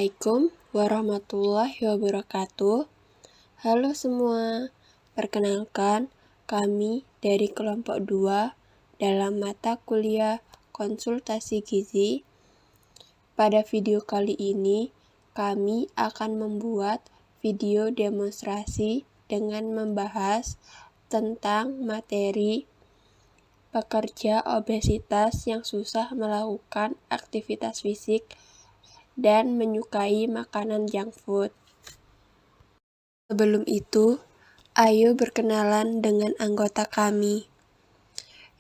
Assalamualaikum warahmatullahi wabarakatuh. Halo semua, perkenalkan kami dari kelompok 2 dalam mata kuliah konsultasi gizi. Pada video kali ini, kami akan membuat video demonstrasi dengan membahas tentang materi pekerja obesitas yang susah melakukan aktivitas fisik dan menyukai makanan junk food. Sebelum itu, ayo berkenalan dengan anggota kami.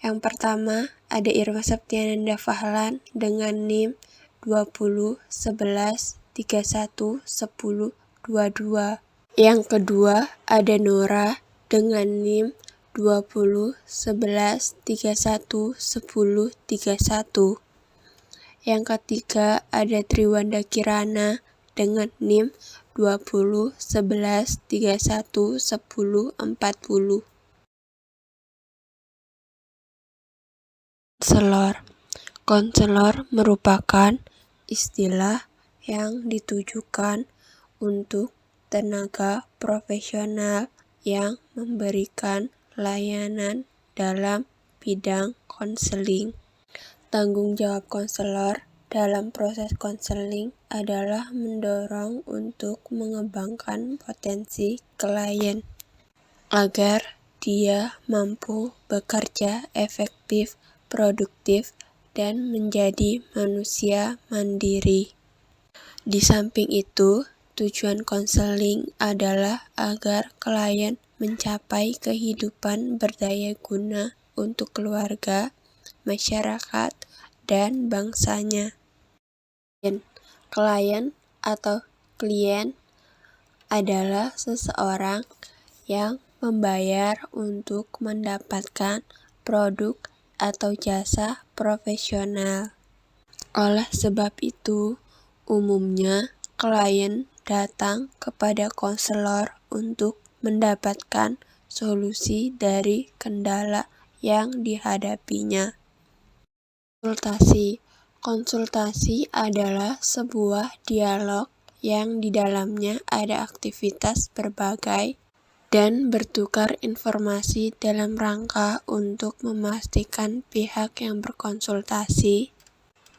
Yang pertama, ada Irma Septiananda Fahlan dengan NIM 20 11 31 10 22. Yang kedua, ada Nora dengan NIM 20 11 31 10 31. Yang ketiga, ada Triwanda Kirana dengan NIM 20 11 31 10 40. Konselor merupakan istilah yang ditujukan untuk tenaga profesional yang memberikan layanan dalam bidang konseling. Tanggung jawab konselor dalam proses konseling adalah mendorong untuk mengembangkan potensi klien agar dia mampu bekerja efektif, produktif, dan menjadi manusia mandiri. Di samping itu, tujuan konseling adalah agar klien mencapai kehidupan berdaya guna untuk keluarga, masyarakat, dan bangsanya. Klien atau klien adalah seseorang yang membayar untuk mendapatkan produk atau jasa profesional. Oleh sebab itu, umumnya klien datang kepada konselor untuk mendapatkan solusi dari kendala yang dihadapinya. Konsultasi adalah sebuah dialog yang di dalamnya ada aktivitas berbagai dan bertukar informasi dalam rangka untuk memastikan pihak yang berkonsultasi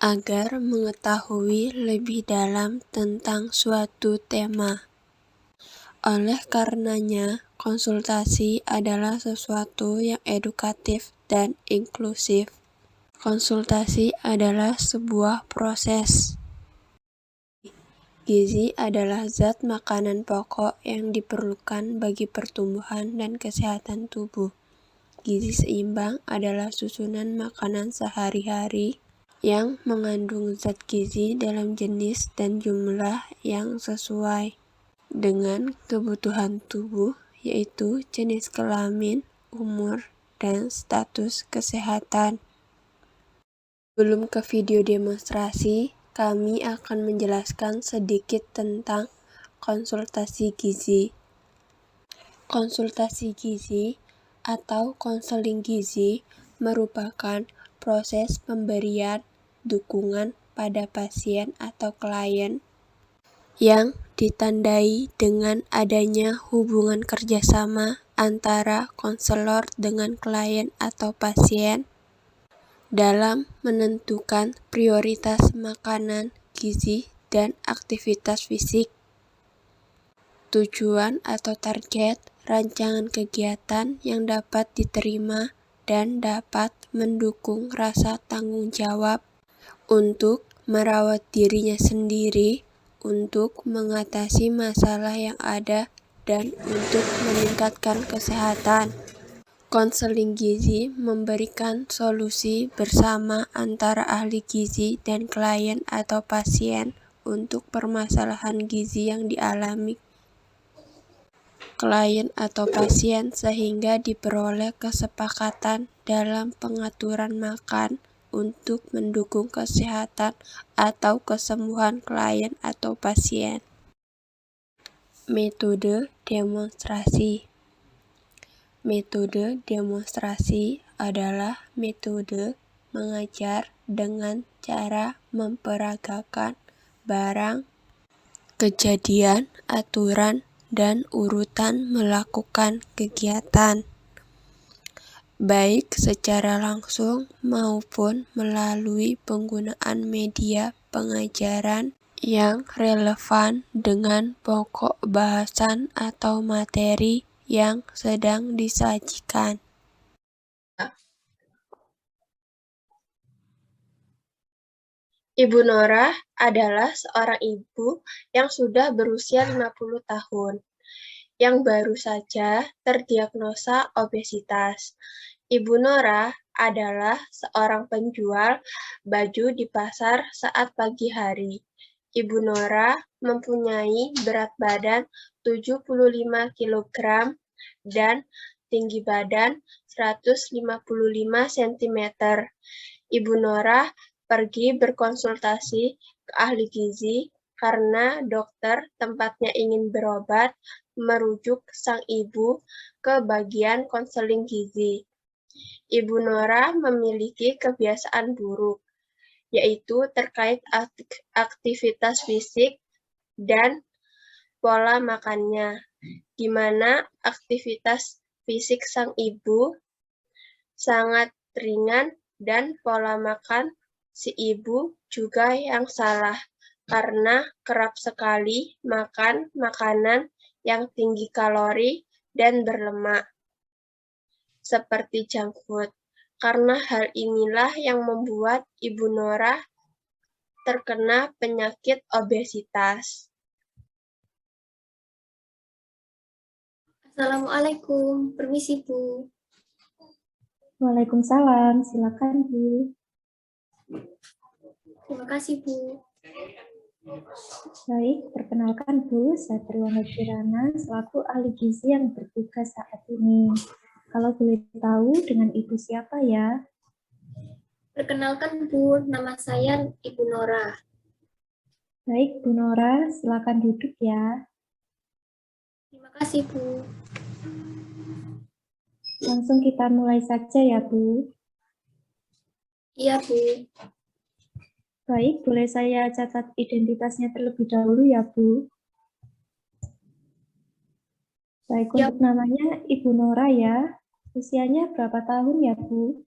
agar mengetahui lebih dalam tentang suatu tema. Oleh karenanya, konsultasi adalah sesuatu yang edukatif dan inklusif. Konsultasi adalah sebuah proses. Gizi adalah zat makanan pokok yang diperlukan bagi pertumbuhan dan kesehatan tubuh. Gizi seimbang adalah susunan makanan sehari-hari yang mengandung zat gizi dalam jenis dan jumlah yang sesuai dengan kebutuhan tubuh, yaitu jenis kelamin, umur, dan status kesehatan. Sebelum ke video demonstrasi, kami akan menjelaskan sedikit tentang konsultasi gizi. Konsultasi gizi atau konseling gizi merupakan proses pemberian dukungan pada pasien atau klien yang ditandai dengan adanya hubungan kerjasama antara konselor dengan klien atau pasien dalam menentukan prioritas makanan, gizi, dan aktivitas fisik. Tujuan atau target rancangan kegiatan yang dapat diterima dan dapat mendukung rasa tanggung jawab untuk merawat dirinya sendiri, untuk mengatasi masalah yang ada, dan untuk meningkatkan kesehatan. Konseling gizi memberikan solusi bersama antara ahli gizi dan klien atau pasien untuk permasalahan gizi yang dialami klien atau pasien sehingga diperoleh kesepakatan dalam pengaturan makan untuk mendukung kesehatan atau kesembuhan klien atau pasien. Metode demonstrasi. Metode demonstrasi adalah metode mengajar dengan cara memperagakan barang kejadian, aturan, dan urutan melakukan kegiatan, baik secara langsung maupun melalui penggunaan media pengajaran yang relevan dengan pokok bahasan atau materi yang sedang disajikan. Ibu Nora adalah seorang ibu yang sudah berusia 50 tahun, yang baru saja terdiagnosa obesitas. Ibu Nora adalah seorang penjual baju di pasar saat pagi hari. Ibu Nora mempunyai berat badan 75 kg dan tinggi badan 155 cm. Ibu Nora pergi berkonsultasi ke ahli gizi karena dokter tempatnya ingin berobat merujuk sang ibu ke bagian konseling gizi. Ibu Nora memiliki kebiasaan buruk, yaitu terkait aktivitas fisik dan pola makannya, di mana aktivitas fisik sang ibu sangat ringan dan pola makan si ibu juga yang salah, karena kerap sekali makan makanan yang tinggi kalori dan berlemak, seperti junk food. Karena hal inilah yang membuat Ibu Nora terkena penyakit obesitas. Assalamualaikum, permisi Bu. Waalaikumsalam, silakan Bu. Terima kasih Bu. Baik, perkenalkan Bu, saya Triwana Kirana selaku ahli gizi yang bertugas saat ini. Kalau boleh tahu dengan Ibu siapa ya? Perkenalkan Bu, nama saya Ibu Nora. Baik, Bu Nora, silakan duduk ya. Terima kasih Bu. Langsung kita mulai saja ya Bu. Iya Bu. Baik, boleh saya catat identitasnya terlebih dahulu ya Bu. Baik, Ya. untuk namanya Ibu Nora ya. Usianya berapa tahun ya Bu?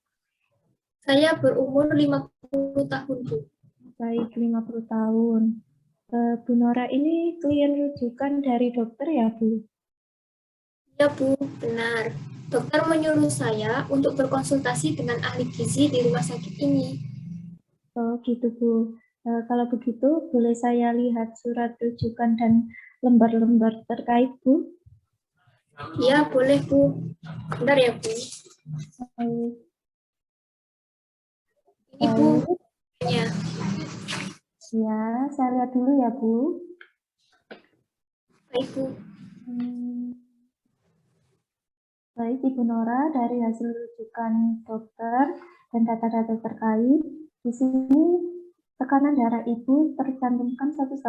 Saya berumur 50 tahun Bu. Baik, 50 tahun. Bu Nora ini klien rujukan dari dokter ya Bu? Ya Bu, benar. Dokter menyuruh saya untuk berkonsultasi dengan ahli gizi di rumah sakit ini. Oh gitu Bu. Kalau begitu boleh saya lihat surat rujukan dan lembar-lembar terkait Bu? Iya boleh Bu. Bentar ya Bu. Baik. Ini Bu. Ya. Ya, saya lihat dulu ya Bu. Baik Bu. Baik Ibu Nora, dari hasil rujukan dokter dan data-data terkait, di sini tekanan darah Ibu tercantumkan 180/90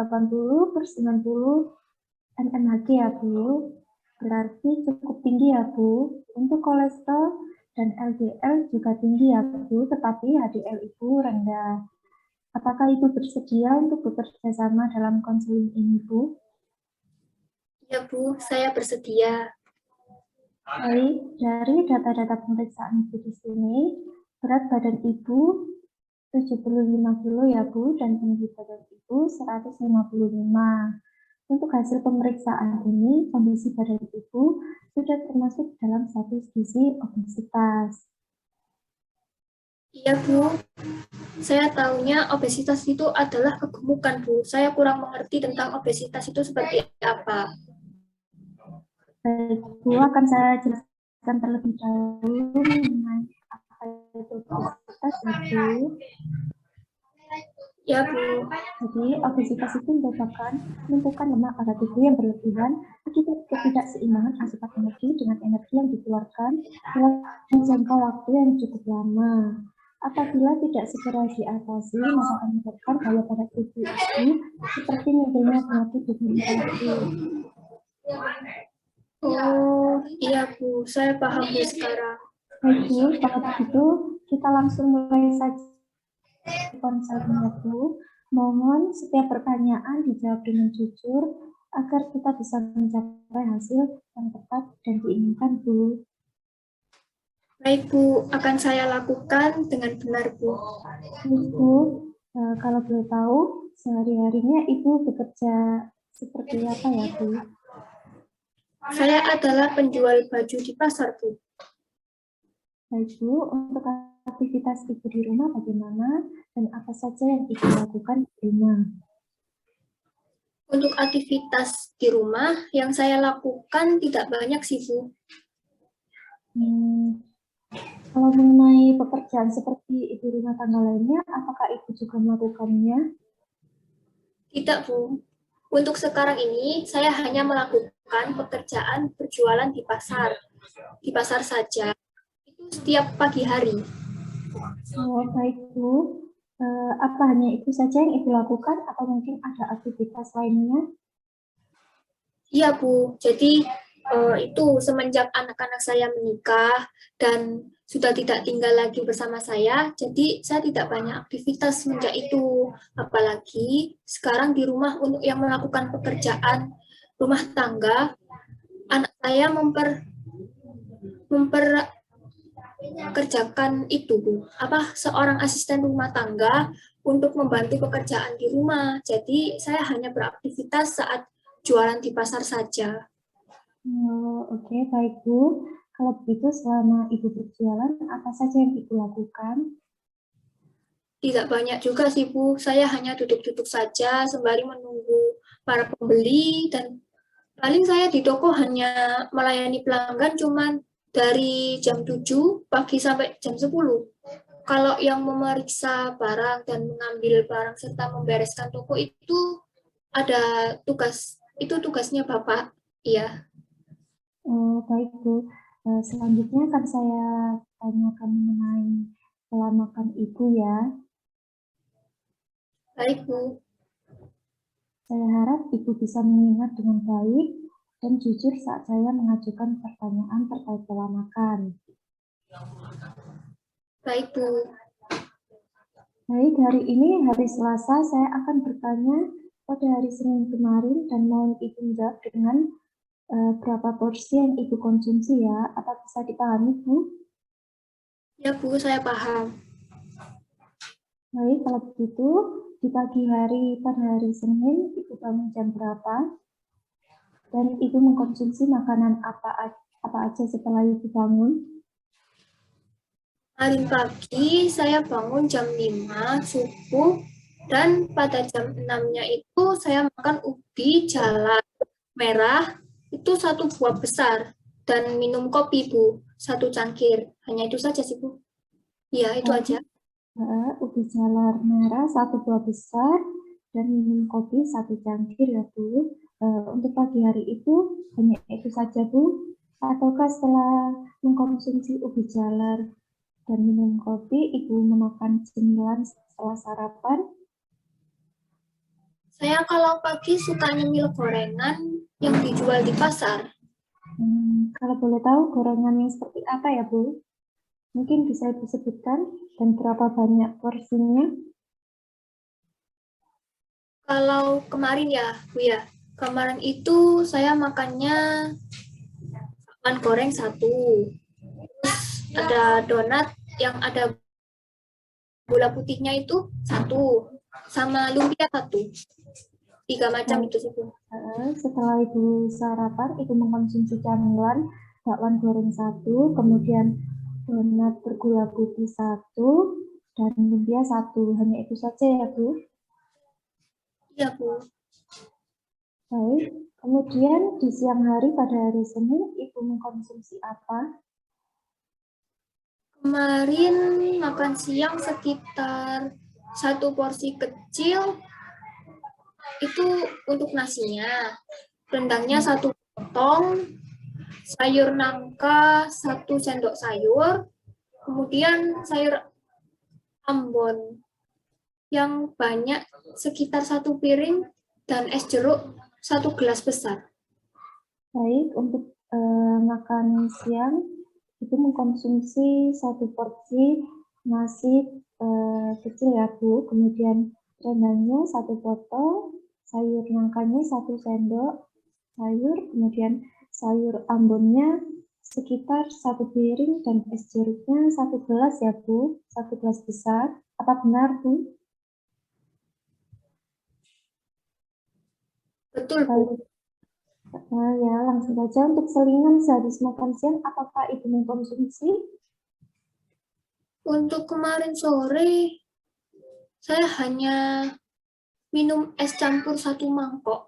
mmHg ya Bu. Berarti cukup tinggi ya Bu. Untuk kolesterol dan LDL juga tinggi ya Bu, tetapi HDL Ibu rendah. Apakah Ibu bersedia untuk bekerja sama dalam konseling ini Bu? Ya Bu, saya bersedia. Baik, dari data-data pemeriksaan Ibu di sini, berat badan Ibu 75 kilo ya Bu, dan tinggi badan Ibu 155. Untuk hasil pemeriksaan ini, kondisi badan Ibu sudah termasuk dalam status gizi obesitas. Iya Bu, saya tahunya obesitas itu adalah kegemukan Bu. Saya kurang mengerti tentang obesitas itu seperti apa. Baik, Bu, akan saya jelaskan terlebih dahulu mengenai apa itu obesitas ya Bu. Ya Bu. Jadi obesitas itu merupakan penumpukan lemak pada tubuh yang berlebihan akibat ketidakseimbangan asupan energi dengan energi yang dikeluarkan dalam jangka waktu yang cukup lama. Apabila tidak segera diatasi, maka akan menyebabkan daya pada tubuh itu seperti munculnya penyakit degeneratif. Oh iya Bu, saya paham Bu sekarang. Baik Bu, kalau begitu kita langsung mulai saja konselnya Bu. Mohon setiap pertanyaan dijawab dengan jujur agar kita bisa mencapai hasil yang tepat dan diinginkan, Bu. Baik, Bu. Akan saya lakukan dengan benar, Bu. Bu, kalau boleh tahu, sehari-harinya Ibu bekerja seperti apa ya, Bu? Saya adalah penjual baju di pasar, Bu. Baik, Bu, untuk aktivitas Ibu di rumah bagaimana dan apa saja yang Ibu lakukan di rumah? Untuk aktivitas di rumah, yang saya lakukan tidak banyak sih, Bu. Kalau mengenai pekerjaan seperti ibu rumah tangga lainnya, apakah Ibu juga melakukannya? Tidak, Bu. Untuk sekarang ini, saya hanya melakukan pekerjaan berjualan di pasar. Di pasar saja. Itu setiap pagi hari. Oh, baik, Bu. Apa hanya itu saja yang Ibu lakukan atau mungkin ada aktivitas lainnya? Iya, Bu. Jadi, itu semenjak anak-anak saya menikah dan sudah tidak tinggal lagi bersama saya, jadi saya tidak banyak aktivitas semenjak itu. Apalagi sekarang di rumah untuk yang melakukan pekerjaan rumah tangga, anak saya memperkerjakan itu, Bu. Seorang asisten rumah tangga untuk membantu pekerjaan di rumah. Jadi saya hanya beraktivitas saat jualan di pasar saja. Oh, oke, baik, Bu. Kalau begitu, selama Ibu berjualan, apa saja yang Ibu lakukan? Tidak banyak juga sih, Bu. Saya hanya duduk-duduk saja sembari menunggu para pembeli, dan paling saya di toko hanya melayani pelanggan cuman dari jam 7 pagi sampai jam 10. Kalau yang memeriksa barang dan mengambil barang serta membereskan toko itu ada tugas, itu tugasnya Bapak. Iya. Oh, baik, Bu. Selanjutnya akan saya tanyakan mengenai pola makan Ibu ya. Baik, Bu. Saya harap Ibu bisa mengingat dengan baik dan jujur saat saya mengajukan pertanyaan terkait pola makan. Baik, Bu. Baik, hari ini hari Selasa saya akan bertanya pada hari Senin kemarin dan mohon Ibu menjawab dengan berapa porsi yang Ibu konsumsi ya. Apa bisa dipahami, Bu? Ya, Bu, saya paham. Baik, kalau begitu di pagi hari pada hari Senin Ibu bangun jam berapa? Dan Ibu mengkonsumsi makanan apa aja setelah Ibu bangun? Hari pagi saya bangun jam 5 subuh, dan pada jam 6-nya itu saya makan ubi jalar merah, itu satu buah besar, dan minum kopi, Bu, satu cangkir. Hanya itu saja sih, Bu. Iya, itu aja. Ubi jalar merah satu buah besar dan minum kopi satu cangkir ya, Bu. Untuk pagi hari itu hanya itu saja, Bu. Ataukah setelah mengkonsumsi ubi jalar dan minum kopi, Ibu memakan cemilan setelah sarapan? Saya kalau pagi suka nyemil gorengan yang dijual di pasar. Kalau boleh tahu gorengan yang seperti apa ya, Bu? Mungkin bisa disebutkan dan berapa banyak porsinya? Kalau kemarin ya, Bu ya, kemarin itu saya makannya bakwan goreng satu, ada donat yang ada gula putihnya itu satu, sama lumpia satu. 3 macam itu sih, Bu. Setelah Ibu sarapan, Ibu mengkonsumsi camilan bakwan goreng satu, kemudian donat bergula putih satu, dan lumpia satu. Hanya itu saja ya, Bu? Iya, Bu. Baik. Kemudian di siang hari pada hari Senin, Ibu mengkonsumsi apa? Kemarin makan siang sekitar satu porsi kecil, itu untuk nasinya. Rendangnya satu potong, sayur nangka 1 sendok sayur, kemudian sayur ambon yang banyak sekitar 1 piring, dan es jeruk 1 gelas besar. Baik, untuk makan siang, Ibu mengkonsumsi satu porsi nasi kecil ya, Bu. Kemudian Rendangnya 1 potong, sayur nangkanya 1 sendok sayur, kemudian sayur ambonnya sekitar 1 piring, dan es jeruknya 1 gelas ya Bu, 1 gelas besar. Apa benar Bu? Betul, Bu. Nah, ya, langsung saja untuk selingan sehabis makan siang, apakah Ibu mengkonsumsi? Untuk kemarin sore, saya hanya minum es campur 1 mangkok.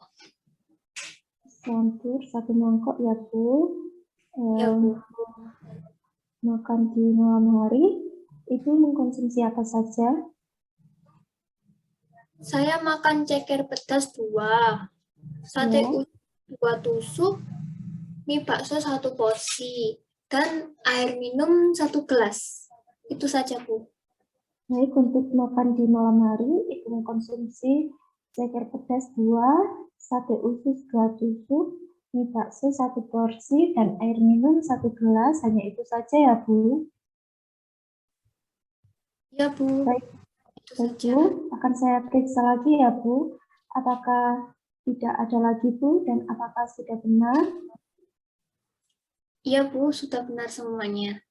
Campur 1 mangkok ya Bu. Ya, Bu. Makan di malam hari, Ibu mengkonsumsi apa saja? Saya makan ceker pedas 2, sate Ya. udang 2 tusuk, mie bakso 1 porsi, dan air minum 1 gelas. Itu saja, Bu. Baik, untuk makan di malam hari, Ibu mengkonsumsi ceker pedas 2, sate usus 2 tusuk, mie bakso 1 porsi, dan air minum 1 gelas. Hanya itu saja ya, Bu. Ya, Bu. Baik, Itu baik saja. Bu. Akan saya periksa lagi ya, Bu. Apakah tidak ada lagi, Bu, dan apakah sudah benar? Iya, Bu. Sudah benar semuanya.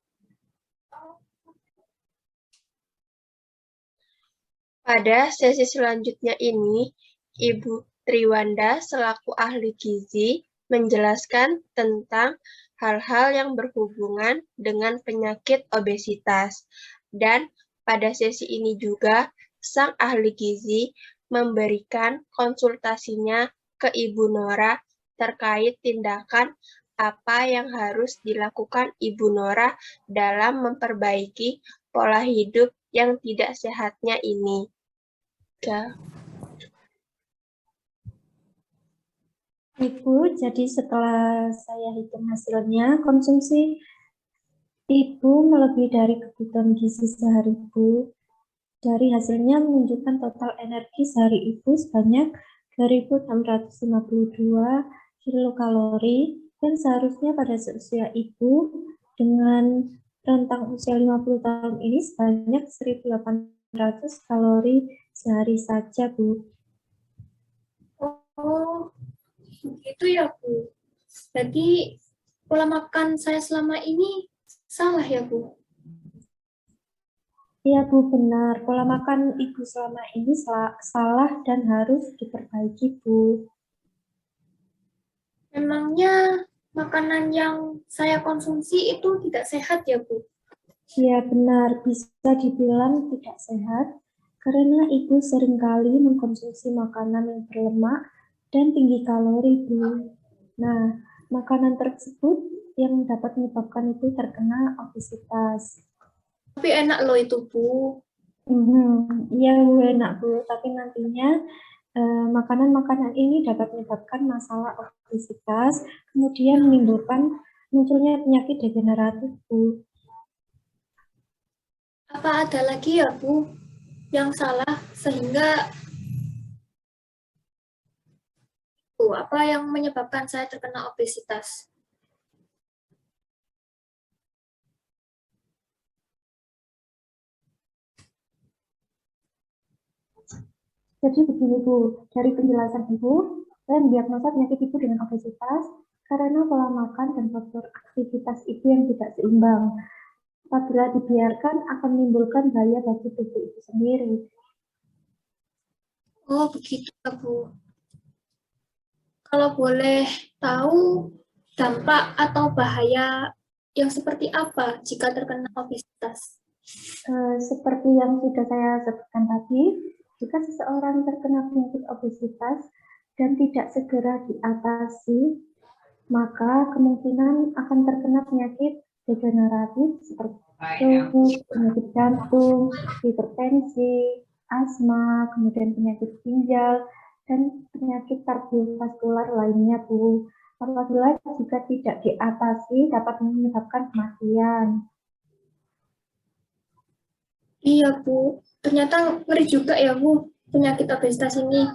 Pada sesi selanjutnya ini, Ibu Triwanda selaku ahli gizi menjelaskan tentang hal-hal yang berhubungan dengan penyakit obesitas. Dan pada sesi ini juga, sang ahli gizi memberikan konsultasinya ke Ibu Nora terkait tindakan apa yang harus dilakukan Ibu Nora dalam memperbaiki pola hidup yang tidak sehatnya ini. Ibu, jadi setelah saya hitung hasilnya, konsumsi Ibu melebihi dari kebutuhan gizi sehari Bu. Dari hasilnya menunjukkan total energi sehari Ibu sebanyak 2.652 kilokalori, dan seharusnya pada seusia Ibu dengan rentang usia 50 tahun ini sebanyak 1.800 kalori sehari saja Bu. Oh, begitu ya, Bu. Jadi, pola makan saya selama ini salah ya, Bu? Iya Bu, benar. Pola makan Ibu selama ini salah dan harus diperbaiki Bu. Memangnya makanan yang saya konsumsi itu tidak sehat ya, Bu? Ya benar, bisa dibilang tidak sehat karena Ibu seringkali mengkonsumsi makanan yang berlemak dan tinggi kalori Bu. Nah, makanan tersebut yang dapat menyebabkan Ibu terkena obesitas. Tapi enak loh itu, Bu. Iya Bu, enak Bu, tapi nantinya makanan-makanan ini dapat menyebabkan masalah obesitas, kemudian menimbulkan munculnya penyakit degeneratif Bu. Apa ada lagi ya, Bu, yang salah sehingga apa yang menyebabkan saya terkena obesitas? Jadi begini Bu, dari penjelasan Ibu, saya mendiagnosa penyakit Ibu dengan obesitas karena pola makan dan faktor aktivitas Ibu yang tidak seimbang. Apabila dibiarkan akan menimbulkan bahaya bagi tubuh Ibu sendiri. Oh, begitu ya, Bu. Kalau boleh tahu dampak atau bahaya yang seperti apa jika terkena obesitas? Seperti yang sudah saya sebutkan tadi, jika seseorang terkena penyakit obesitas dan tidak segera diatasi, maka kemungkinan akan terkena penyakit degeneratif seperti penyakit jantung, hipertensi, asma, kemudian penyakit ginjal, dan penyakit kardiovaskular lainnya, Bu. Apabila jika tidak diatasi dapat menyebabkan kematian. Iya, Bu. Ternyata ngeri juga ya, Bu, penyakit obesitas ini.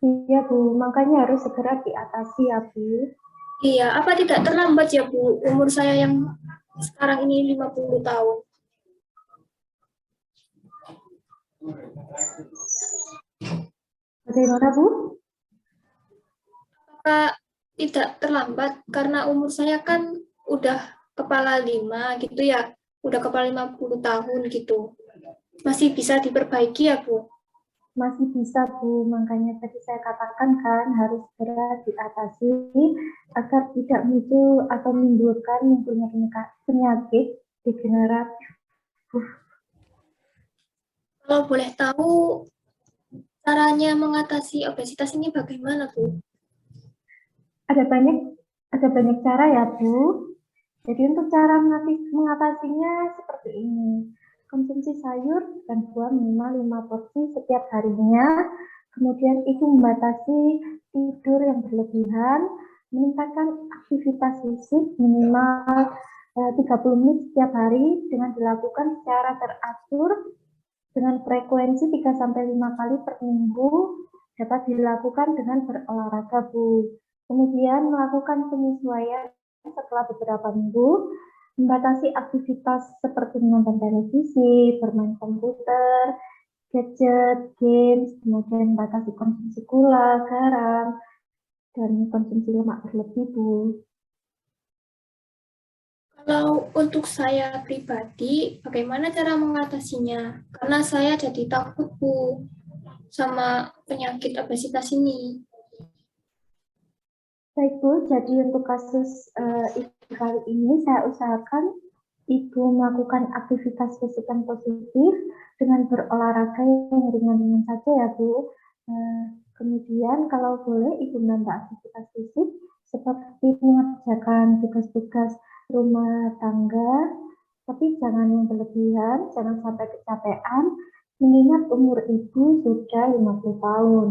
Iya, Bu. Makanya harus segera diatasi ya, Bu. Iya, apa tidak terlambat ya, Bu? Umur saya yang sekarang ini 50 tahun. Bagaimana, Bu? Apakah tidak terlambat? Karena umur saya kan udah kepala 5 gitu ya, udah kepala 50 tahun gitu. Masih bisa diperbaiki ya, Bu? Masih bisa, Bu. Makanya tadi saya katakan kan harus segera diatasi agar tidak muncul atau menimbulkan munculnya penyakit degeneratif. Kalau boleh tahu caranya mengatasi obesitas ini bagaimana, Bu? Ada banyak cara ya, Bu. Jadi untuk cara mengatasinya seperti ini. Konsumsi sayur dan buah minimal 5 porsi setiap harinya. Kemudian itu membatasi tidur yang berlebihan, meningkatkan aktivitas fisik minimal 30 menit setiap hari dengan dilakukan secara teratur dengan frekuensi 3-5 kali per minggu, dapat dilakukan dengan berolahraga, Bu. Kemudian melakukan penyesuaian setelah beberapa minggu, membatasi aktivitas seperti menonton televisi, bermain komputer, gadget, games, kemudian batasi konsumsi gula, garam, dan konsumsi lemak berlebih, Bu. Kalau untuk saya pribadi, bagaimana cara mengatasinya? Karena saya jadi takut, Bu, sama penyakit obesitas ini. Baik, Bu, jadi untuk kasus Ibu kali ini saya usahakan Ibu melakukan aktivitas fisik yang positif dengan berolahraga yang ringan-ringan saja ya, Bu. Kemudian kalau boleh Ibu menambah aktivitas fisik seperti mengerjakan tugas-tugas rumah tangga, tapi jangan yang berlebihan, jangan sampai kecapean, mengingat umur Ibu sudah 50 tahun.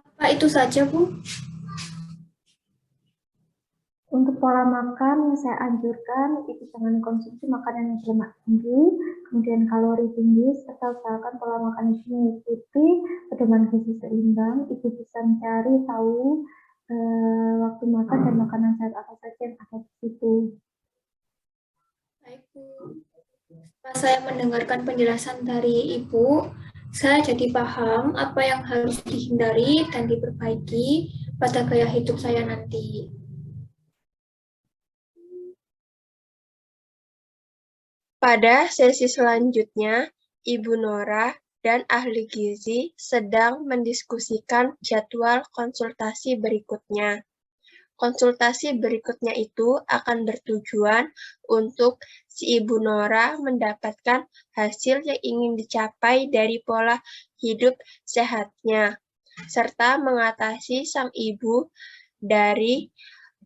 Apa itu saja, Bu? Untuk pola makan yang saya anjurkan, Ibu jangan konsumsi makanan yang berlemak tinggi, kemudian kalori tinggi, serta usahakan pola makan itu mengikuti pedoman gizi seimbang. Ibu bisa mencari tahu waktu makan dan makanan sehat apa saja yang ada di situ. Baik, Bu. Setelah saya mendengarkan penjelasan dari Ibu, saya jadi paham apa yang harus dihindari dan diperbaiki pada gaya hidup saya nanti. Pada sesi selanjutnya, Ibu Nora dan ahli gizi sedang mendiskusikan jadwal konsultasi berikutnya. Konsultasi berikutnya itu akan bertujuan untuk si Ibu Nora mendapatkan hasil yang ingin dicapai dari pola hidup sehatnya, serta mengatasi sang ibu dari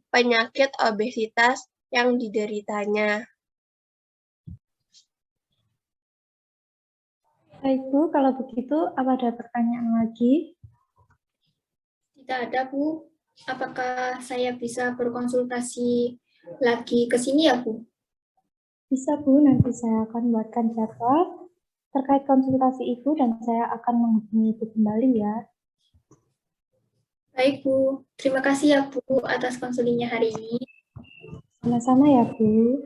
penyakit obesitas yang dideritanya. Baik, Bu, kalau begitu apa ada pertanyaan lagi? Tidak ada, Bu. Apakah saya bisa berkonsultasi lagi ke sini ya, Bu? Bisa, Bu, nanti saya akan buatkan jadwal terkait konsultasi Ibu dan saya akan menghubungi Ibu kembali ya. Baik, Bu. Terima kasih ya, Bu, atas konsulinya hari ini. Sama-sama ya, Bu.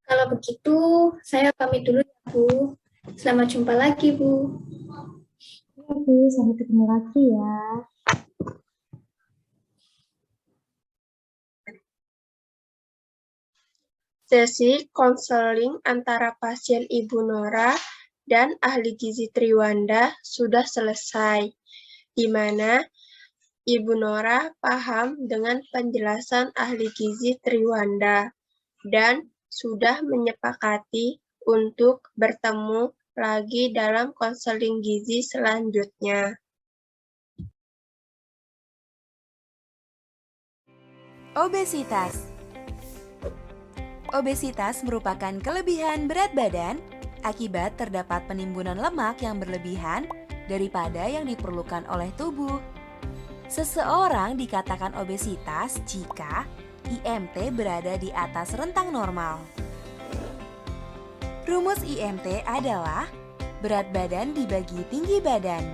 Kalau begitu, saya pamit dulu ya, Bu. Selamat jumpa lagi, Bu. Ya, Bu, sampai ketemu lagi ya. Sesi konseling antara pasien Ibu Nora dan ahli gizi Triwanda sudah selesai, di mana Ibu Nora paham dengan penjelasan ahli gizi Triwanda dan sudah menyepakati untuk bertemu lagi dalam konseling gizi selanjutnya. Obesitas. Obesitas merupakan kelebihan berat badan akibat terdapat penimbunan lemak yang berlebihan daripada yang diperlukan oleh tubuh. Seseorang dikatakan obesitas jika IMT berada di atas rentang normal. Rumus IMT adalah berat badan dibagi tinggi badan.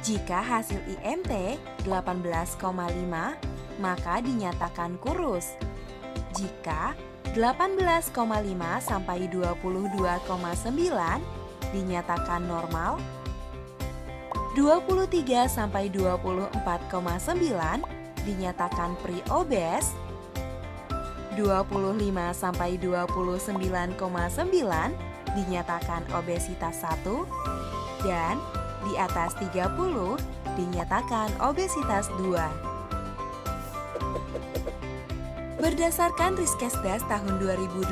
Jika hasil IMT 18,5, maka dinyatakan kurus. Jika 18,5 sampai 22,9 dinyatakan normal, 23 sampai 24,9 dinyatakan pre-obes, 25 sampai 29,9 dinyatakan obesitas 1, dan di atas 30 dinyatakan obesitas 2. Berdasarkan Riskesdas tahun 2018,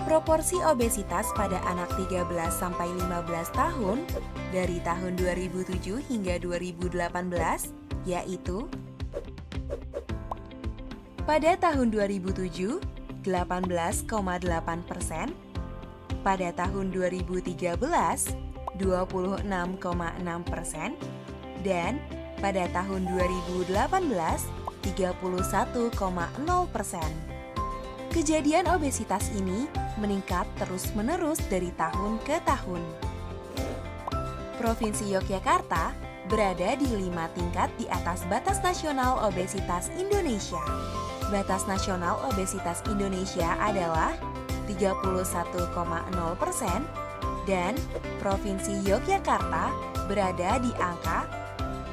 proporsi obesitas pada anak 13 sampai 15 tahun dari tahun 2007 hingga 2018 yaitu pada tahun 2007 18,8%, pada tahun 2013 26,6%, dan pada tahun 2018 31,0%. Kejadian obesitas ini meningkat terus-menerus dari tahun ke tahun. Provinsi Yogyakarta berada di 5 tingkat di atas batas nasional obesitas Indonesia. Batas nasional obesitas Indonesia adalah 31,0% dan Provinsi Yogyakarta berada di angka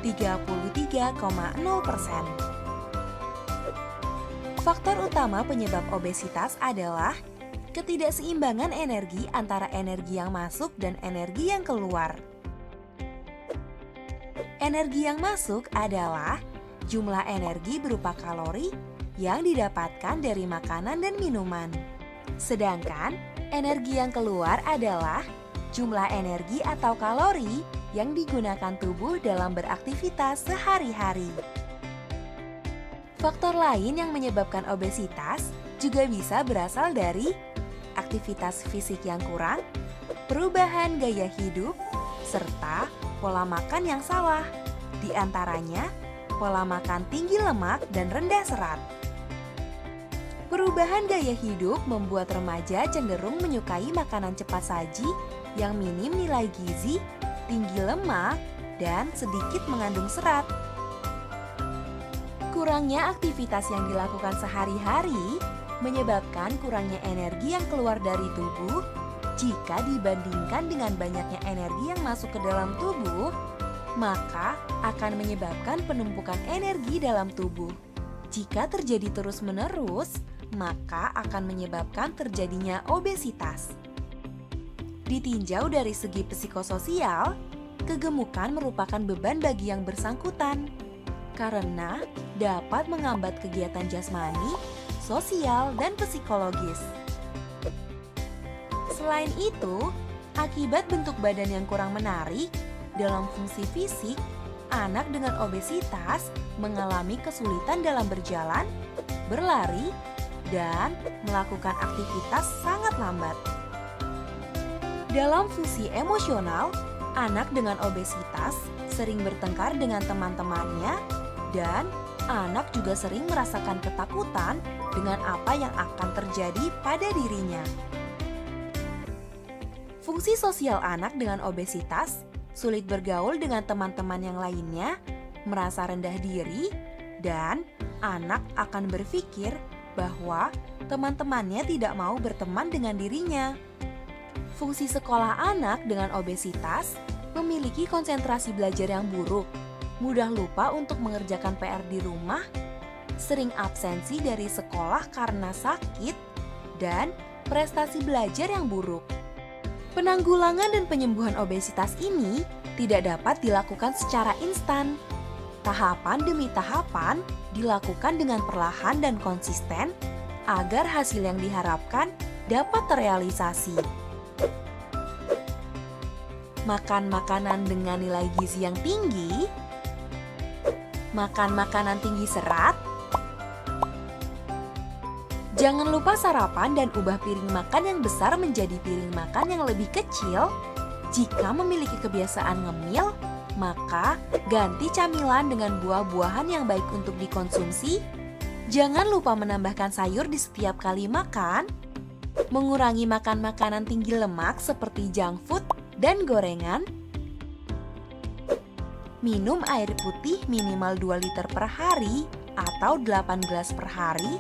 33,0%. Faktor utama penyebab obesitas adalah ketidakseimbangan energi antara energi yang masuk dan energi yang keluar. Energi yang masuk adalah jumlah energi berupa kalori yang didapatkan dari makanan dan minuman. Sedangkan energi yang keluar adalah jumlah energi atau kalori yang digunakan tubuh dalam beraktivitas sehari-hari. Faktor lain yang menyebabkan obesitas juga bisa berasal dari aktivitas fisik yang kurang, perubahan gaya hidup, serta pola makan yang salah. Di antaranya, pola makan tinggi lemak dan rendah serat. Perubahan gaya hidup membuat remaja cenderung menyukai makanan cepat saji yang minim nilai gizi, tinggi lemak, dan sedikit mengandung serat. Kurangnya aktivitas yang dilakukan sehari-hari menyebabkan kurangnya energi yang keluar dari tubuh. Jika dibandingkan dengan banyaknya energi yang masuk ke dalam tubuh, maka akan menyebabkan penumpukan energi dalam tubuh. Jika terjadi terus-menerus, maka akan menyebabkan terjadinya obesitas. Ditinjau dari segi psikososial, kegemukan merupakan beban bagi yang bersangkutan karena dapat menghambat kegiatan jasmani, sosial, dan psikologis. Selain itu, akibat bentuk badan yang kurang menarik dalam fungsi fisik, anak dengan obesitas mengalami kesulitan dalam berjalan, berlari, dan melakukan aktivitas sangat lambat. Dalam fungsi emosional, anak dengan obesitas sering bertengkar dengan teman-temannya dan anak juga sering merasakan ketakutan dengan apa yang akan terjadi pada dirinya. Fungsi sosial anak dengan obesitas sulit bergaul dengan teman-teman yang lainnya, merasa rendah diri, dan anak akan berpikir bahwa teman-temannya tidak mau berteman dengan dirinya. Fungsi sekolah anak dengan obesitas memiliki konsentrasi belajar yang buruk, mudah lupa untuk mengerjakan PR di rumah, sering absensi dari sekolah karena sakit, dan prestasi belajar yang buruk. Penanggulangan dan penyembuhan obesitas ini tidak dapat dilakukan secara instan. Tahapan demi tahapan dilakukan dengan perlahan dan konsisten agar hasil yang diharapkan dapat terrealisasi. Makan makanan dengan nilai gizi yang tinggi, makan makanan tinggi serat, jangan lupa sarapan dan ubah piring makan yang besar menjadi piring makan yang lebih kecil. Jika memiliki kebiasaan ngemil, maka ganti camilan dengan buah-buahan yang baik untuk dikonsumsi. Jangan lupa menambahkan sayur di setiap kali makan. Mengurangi makan makanan tinggi lemak seperti junk food dan gorengan. Minum air putih minimal 2 liter per hari atau 8 gelas per hari.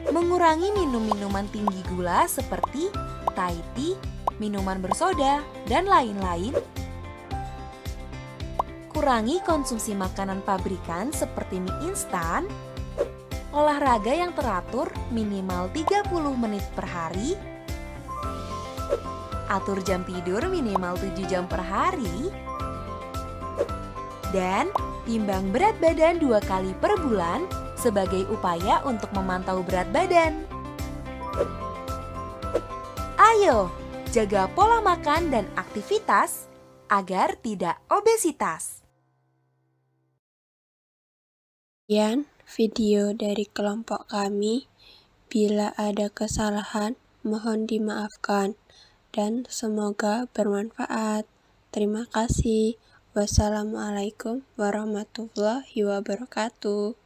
Mengurangi minum minuman tinggi gula seperti Thai tea, minuman bersoda, dan lain-lain. Kurangi konsumsi makanan pabrikan seperti mie instan. Olahraga yang teratur minimal 30 menit per hari. Atur jam tidur minimal 7 jam per hari. Dan timbang berat badan 2 kali per bulan sebagai upaya untuk memantau berat badan. Ayo, jaga pola makan dan aktivitas agar tidak obesitas. Sekian video dari kelompok kami. Bila ada kesalahan, mohon dimaafkan dan semoga bermanfaat. Terima kasih. Wassalamualaikum warahmatullahi wabarakatuh.